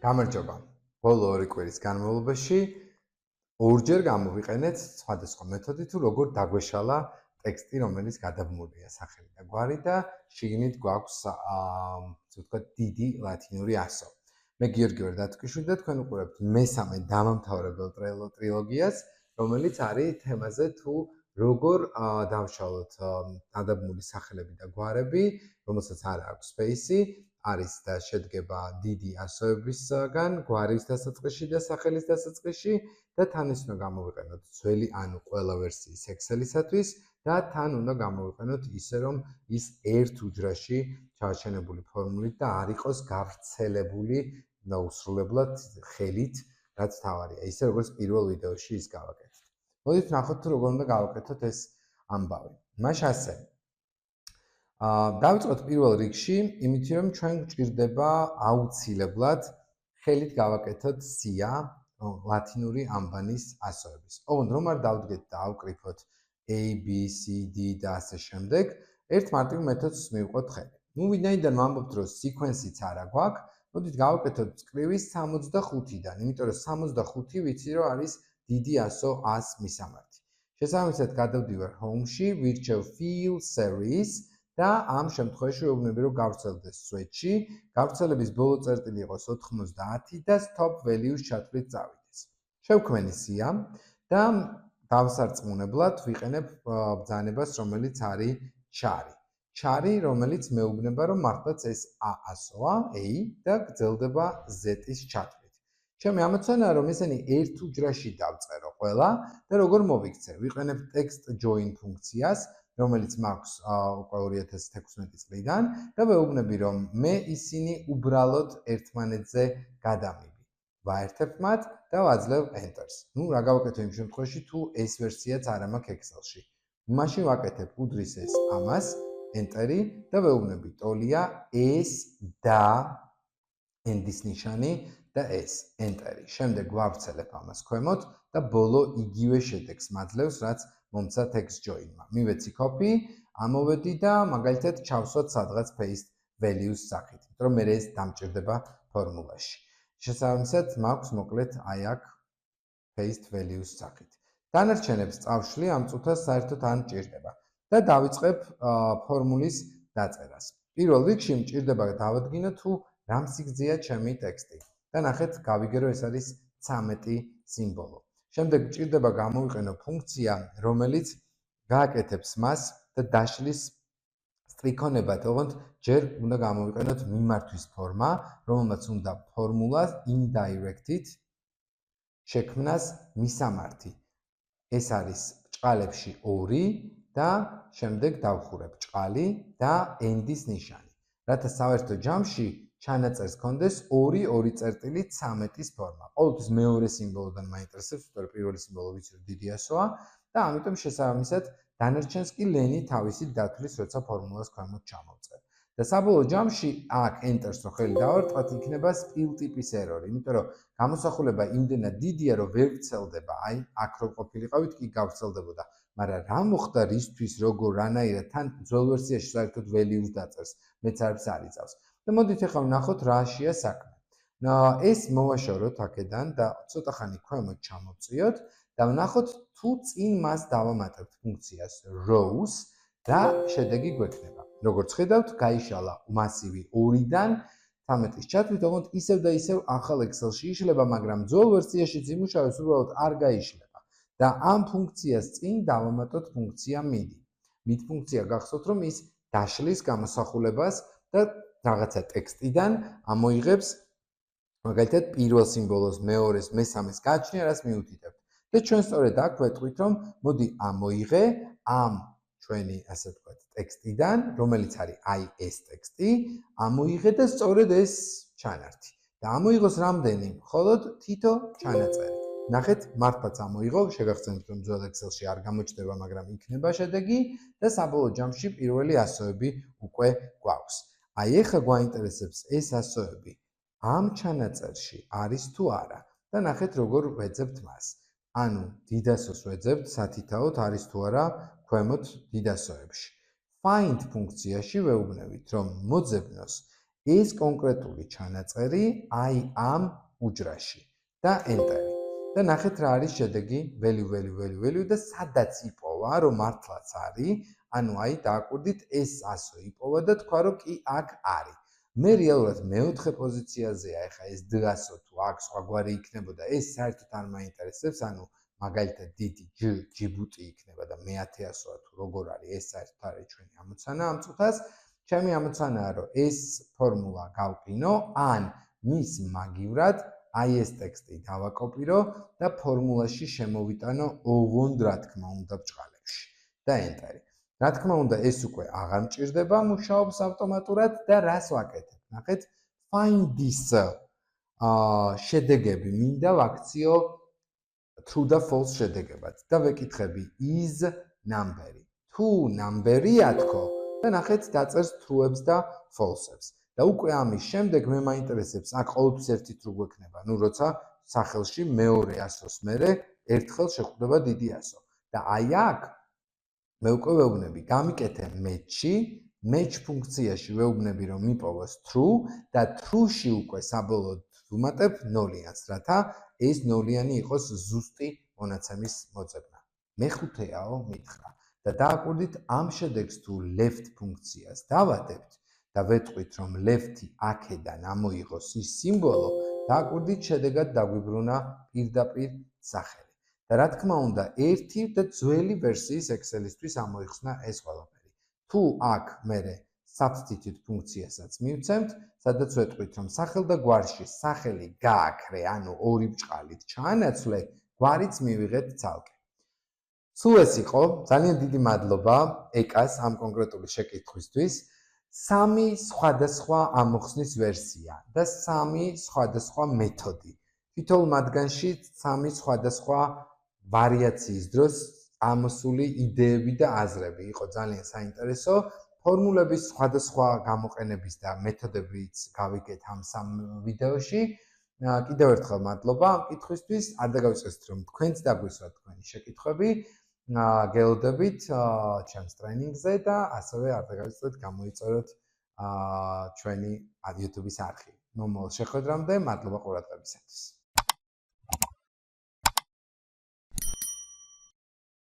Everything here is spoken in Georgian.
გამარჯობა. ბოლო ორი კვირის განმავლობაში ორჯერ გამოვიყენეთ სხვადასხვა მეთოდი თუ როგორ დაგვეშალა ტექსტი, რომელიც გადაბმულია სახელი და გვარი და შიგნით გვაქვს ვთქვათ დიდი ლათინური ასო. მე გიორგი ვარ დათქვიშვილი და თქვენ უყურებთ მესამე დამამთავრებელ ტრილოგიას, რომელიც არის თემაზე თუ როგორ დავშალოთ გადაბმული სახელები და გვარები, რომელსაც არ აქვს სპეისი. არის და შედგება დიდი ასოებისგან, გვარის დასაწყისში და სახელის დასაწყისში და თან ის უნდა გამოვიყენოთ ძველი ანუ ყველა ვერსიის Excel-ისათვის და თან უნდა გამოვიყენოთ ისე რომ ის ერთ უჯრაში ჩაჩენებული ფორმულით და არ იყოს გავრცელებული დაუსრულებლად ხელით, რაც თავარია. ისე როგორც პირველ ვიდეოში ის გავაკეთეთ. მოდით ნახოთ თუ როგორ უნდა გავაკეთოთ ეს ამბავი. მაშინ ასე დავიწყოთ პირველ რიგში, იმით რომ ჩვენ გვჭირდება აუცილებლად ხელით გავაკეთოთ სია ლათინური ამბანის ასოების. ოღონდ რომ არ დავდგეთ და ავკრიფოთ A, B, C, D და ასე შემდეგ, ერთ მარტივ მეთოდს მივყოთ ხელი. ნუ ვინაიდან ვამბობთ რომ სიკვენსიც არა გვაქვს, მოდით გავაკეთოთ წკრივის 65-დან, იმიტომ რომ 65 ვიცი რომ არის დიდი ასო 100 მისამართი. შესაბამისად გადავდივარ home-ში, ვირჩევ fill series და ამ შემთხვევაში ვეუბნები რომ გავრცელდეს switch-ში, გავრცელების ბოლო წერტილი იყოს 90 და stop value-ს ჩათვლით წავიდეს. შევქმენი სია და დავსარწმუნებლად ვიყენებ ბრძანებას, რომელიც არის chari. Chari, რომელიც მეუბნება რომ მართლაც ეს A ასოა, A და გრძელდება Z-ის ჩათვლით. ჩემი ამოცანაა რომ ესენი ერთ უჯრაში დავწერო ყველა და როგორ მოვიქცე? ვიყენებ text join ფუნქციას, რომელიც მაქვს უკვე 2016 წლიდან და ვეუბნები რომ მე ისინი უბრალოდ ერთმანეთზე გადამივი. ვაერთებ მათ და ვაძლევ enter-ს. ნუ რა გავაკეთო იმ შემთხვევაში თუ ეს ვერსიაც არ მაქვს Excel-ში. მაშინ ვაკეთებ უდრის ეს ამას enter-ი და ვეუბნები ტოლია ეს და end-ის ნიშანი და ეს enter-ი. შემდეგ ვავრცელებ ამას ქვემოთ და ბოლო იგივე შედეგს მაძლევს, რაც მომცა text join-მა. მივეცი copy, ამოვედი და მაგალითად ჩავსვათ სადღაც paste values სახით, იმიტომ რომ მე ეს დამჭირდება ფორმულაში. შესაბამისად მაქვს მოკლედ აი აქ paste values სახით. დანარჩენებს წავშლი ამ წუთას საერთოდ არ მჭირდება და დავიწყებ ფორმულის დაწერას. პირველ რიგში მჭირდება დავადგინო თუ რამ სიგრძეა ჩემი ტექსტი. და ნახეთ, გავიგერო ეს არის 13 სიმბოლო. შემდეგ მჭირდება გამოვიყენო ფუნქცია, რომელიც გააკეთებს მას და დაშლის სტრიქონებად, ოღონდ ჯერ უნდა გამოვიყენოთ მიმართვის ფორმა, რომელმაც უნდა ფორმულას indirected შექმნას მისამართი. ეს არის ჭყალებში 2 და შემდეგ დავხურებ ჭყალი და end-ის ნიშანი. რათა საერთო ჯამში ჩანაწერს კონდეს 2 წერტილი 13-ის ფორმა. ყოველთვის მეორე სიმბოლოდან მაინტერესებს, თორე პირველი სიმბოლო ვიცი რომ დიდი ასოა და ამიტომ შესაბამისად დანარჩენს კი ლენი თავისი დათვლის, როცა ფორმულას ქვემოთ ჩამოვწერ. და საბოლოო ჯამში აქ enter-ს რო ხელი დავარტყათ, იქნება spill ტიპის error, იმიტომ რომ გამოსახულება იმდენად დიდია, რომ ვერ ვრცელდება. აი, აქ რო ყოფილიყავით, კი გავრცელდებოდა. მაგრამ რა მოხდა რისთვის, როგორ, რანაირად, თან ძველ ვერსიაში საერთოდ value-ს დაწერს, მეც არც არ იცავს. და მოდით ახლა ვნახოთ რაშია საქმე. ეს მოვაშოროთ აქედან და ცოტა ხანი ქვემოთ ჩამოვწიოთ და ვნახოთ თუ წინ მას დავამატებთ ფუნქციას rows და შედეგი გვექნება. როგორც ხედავთ, გაიშალა მასივი 2-დან 13-ის ჩათვლით, ოღონდ ისევ და ისევ ახალ Excel-ში იშლება, მაგრამ ძველ ვერსიაში იმუშავებს უბრალოდ არ გაიშლება. და ამ ფუნქციას წინ დავამატოთ ფუნქცია midi. mid ფუნქცია გახსოვთ, რომ ის დაშლის გამოსახულებას და რაღაცა ტექსტიდან ამოიღებს მაგალითად პირველ სიმბოლოს, მეორეს, მესამეს გაჩნია, რაც მიუთითებთ. და ჩვენ სწორედ აქ ვეტყვით, რომ მოდი ამოიღე ამ ჩვენი ასე ვთქვათ ტექსტიდან, რომელიც არის აი ეს ტექსტი, ამოიღე და სწორედ ეს ჩანართი. და ამოიღოს რამდენი? მხოლოდ თითო ჩანაწერი. ნახეთ, მართლაც ამოიღო, შეგახსენებთ, რომ ძველ Excel-ში არ გამოჩნდება, მაგრამ იქნება შედეგი და საბოლოო ჯამში პირველი ასოები უკვე გვაქვს. აი ეხლა გვაინტერესებს ეს ასოები ამ ჩანაწერში არის თუ არა და ნახეთ როგორ ვეძებთ მას. ანუ დიდ ასოს ვეძებთ სათითაოდ არის თუ არა ქვემოთ დიდ ასოებში. find ფუნქციაში ვეუბნებით რომ მოძებნოს ეს კონკრეტული ჩანაწერი აი ამ უჯრაში და ენტერი. და ნახეთ რა არის შედეგი value და სადაც იპოვა რომ მართლაც არის, ანუ აი დააკვირდით ეს ასე იპოვა და თქვა რომ კი აქ არის. მე რეალურად მეოთხე პოზიციაზეა, ეხა ეს d100 თუ აქ სხვაგვარი იქნებოდა, ეს საერთოდ არ მაინტერესებს, ანუ მაგალითად დიდი ჯიბუტი იქნება და მე-1000-ა თუ როგორ არის, ეს საერთოდ არის ჩვენი ამოცანა ამ წუთას. ჩემი ამოცანაა რომ ეს ფორმულა გავყინო, ან მის მაგივრად აი ეს ტექსტი დავაკოპირო და ფორმულაში შემოვიტანო ოღონდ რა თქმა უნდა ბრჭყალებში და ენტერი. რა თქმა უნდა ეს უკვე აღარ მჭირდება, მუშაობს ავტომატურად და რას ვაკეთებ? ნახეთ, find this შედეგები მინდა ვაქციო true და false შედეგებად და ვეკითხები is number-ი. თუ number-ია თქო და ნახეთ დაწერს true-ებს და false-ებს. და უკვე ამის შემდეგ მე მაინტერესებს აქ ყოველთვის ერთი true გვექნება, ну როცა სახელში მეორე 100-ს მერე ერთხელ შეხვდება დიდი 100. და აი აქ მე უკვე ვეუბნები, გამიკეთე match-ი, match ფუნქციაში ვეუბნები რომ მიპოვოს true და true-ში უკვე საბოლოოდ ვუმატებ 0-იანს, რათა ეს 0-იანი იყოს ზუსტი მონაცემის მოძებნა. მეხუთეაო მითხრა და დააკვირდით ამ შედეგს თუ left ფუნქციას დავადებთ და ვეთყვით რომ left-ი აქედან ამოიღოს ის სიმბოლო, დააკვირდით შედეგად დაგვიბრუნა პირდაპირ სახელი. და რა თქმა უნდა, ერთი და ძველი ვერსიის Excel-ისთვის ამოიხსნა ეს ყველაფერი. თუ აქ მერე substitute ფუნქციასაც მივცემთ, სადაც ვეთყვით რომ სახელ და გვარში სახელი გააქრე, ანუ ორი ბრჭყალით ჩაანაცვლე, გვარიც მივიღეთ ცალკე. სულ ეს იყო, ძალიან დიდი მადლობა ეკას ამ კონკრეტული შეკითხვისთვის. 3 სხვადასხვა ამოხსნის ვერსია და 3 სხვადასხვა მეთოდი. თითოეულ მათგანში 3 სხვადასხვა ვარიაციის დროს ამოსული იდეები და აზრები იყო ძალიან საინტერესო. ფორმულების სხვადასხვა გამოყენების და მეთოდებიც გავიგეთ ამ 3 ვიდეოში. კიდევ ერთხელ მადლობა ამ კითხვისთვის. არ დაგავიწყდეთ რომ თქვენც დაგვისვათ თქვენი შეკითხვები. გელოდებით ჩემს ტრენინგზე და ასევე არ დაგავიწყდეთ გამოიწეროთ ჩვენი YouTube-ის არხი. მომავალ შეხვედრამდე მადლობა ყურადღებისათვის.